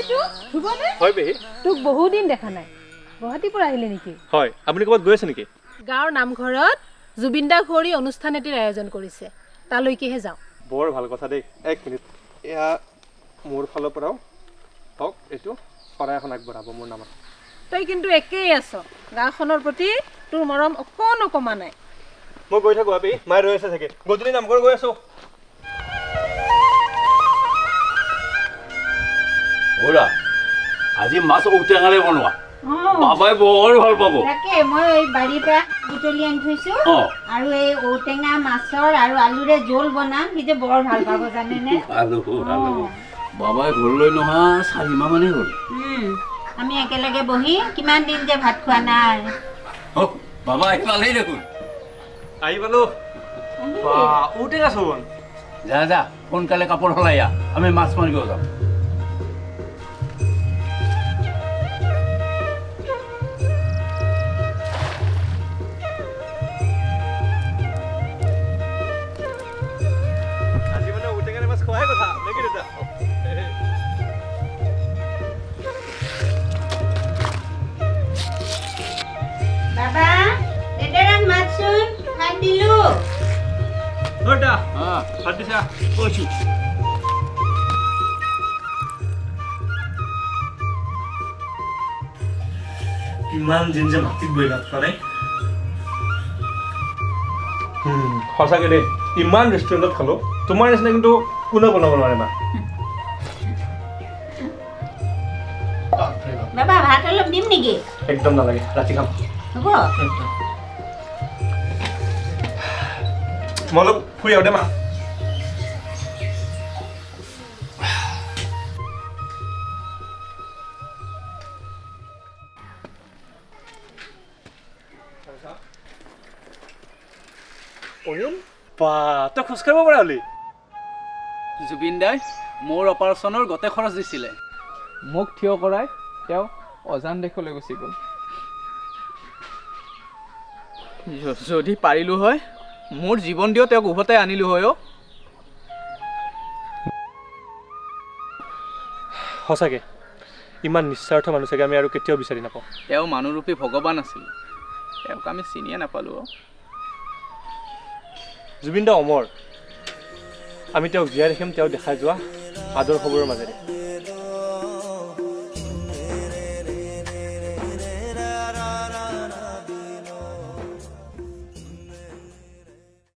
এইটো ধুবনে হয় বেহি তোক বহু দিন দেখা নাই গুৱাহাটীৰ পৰা আহিলে নেকি হয় আপুনি ক'ৰবাত গৈ আছে নেকি গাঁৱৰ নামঘৰত জুবিন দা খুৰী অনুষ্ঠান এটিৰ আয়োজন কৰিছে তালৈকেহে যাওঁ বৰ ভাল কথা দেই এক মিনিট এয়া মোৰ ফালৰ পৰাও হওক এইটো শৰাই এখন আগবঢ়াব মোৰ নামত তই কিন্তু একেই আছ গাঁওখনৰ প্ৰতি তোৰ মৰম অকণো কমা নাই মই গৈ থাকোঁ আপি মায়ে ৰৈ আছে চাগে গধূলি নামঘৰ গৈ আছোঁ ওৰা আজি মাছ ঔটেঙাৰে বনোৱা বাবাই বৰ ভাল পাব তাকে মই এই বাৰীৰ পৰা বুটলি আনি থৈছো আৰু এই ঔটেঙা মাছৰ আৰু আলুৰে জোল বনাম সি যে বৰ ভাল পাব জানেনে বাবাই ঘৰলৈ নহা 4 মাহ মানেই হ'ল আমি একেলগে বহি কিমান দিন যে ভাত খোৱা নাই বাবা আহি পালেই দেখোন আহি পালোঁ ঔটেঙা চবন যা যা সোনকালে কাপোৰ সলাই আহ আমি মাছ মাৰিব যাম বাবা এটাৰান মাছচোন ভাত দিলো নটা ভাত দিছা কৈছোঁ কিমান দিন যে মাটিত বহি ভাত খোৱা নাই সঁচাকৈ দেই ইমান ৰেষ্টুৰেণ্টত খালোঁ তোমাৰ নিচিনা কিন্তু কোনেও বনাব নোৱাৰে মা বাবা ভাত অলপ দিম নেকি একদম নালাগে ৰাতি খাম হ'ব মই অলপ ফুৰি আহোঁ দে মা তই খোজকাঢ়িব পৰা হলি জুবিন দাই মোৰ অপাৰেশ্যনৰ গোটেই খৰচ দিছিলে মোক থিয় কৰাই তেওঁ অজান দেশলৈ গুচি গ'ল যদি পাৰিলোঁ হয় মোৰ জীৱন দিও তেওঁক উভতাই আনিলোঁ হয় সঁচাকৈ ইমান নিস্বাৰ্থ মানুহ চাগে আমি আৰু কেতিয়াও বিচাৰি নাপাওঁ তেওঁ মানুহৰূপী ভগৱান আছিল তেওঁক আমি চিনিয়ে নাপালোঁ জুবিন দা অমৰ আমি তেওঁক জীয়াই ৰাখিম তেওঁ দেখাই যোৱা আদৰ্শবোৰৰ মাজেৰে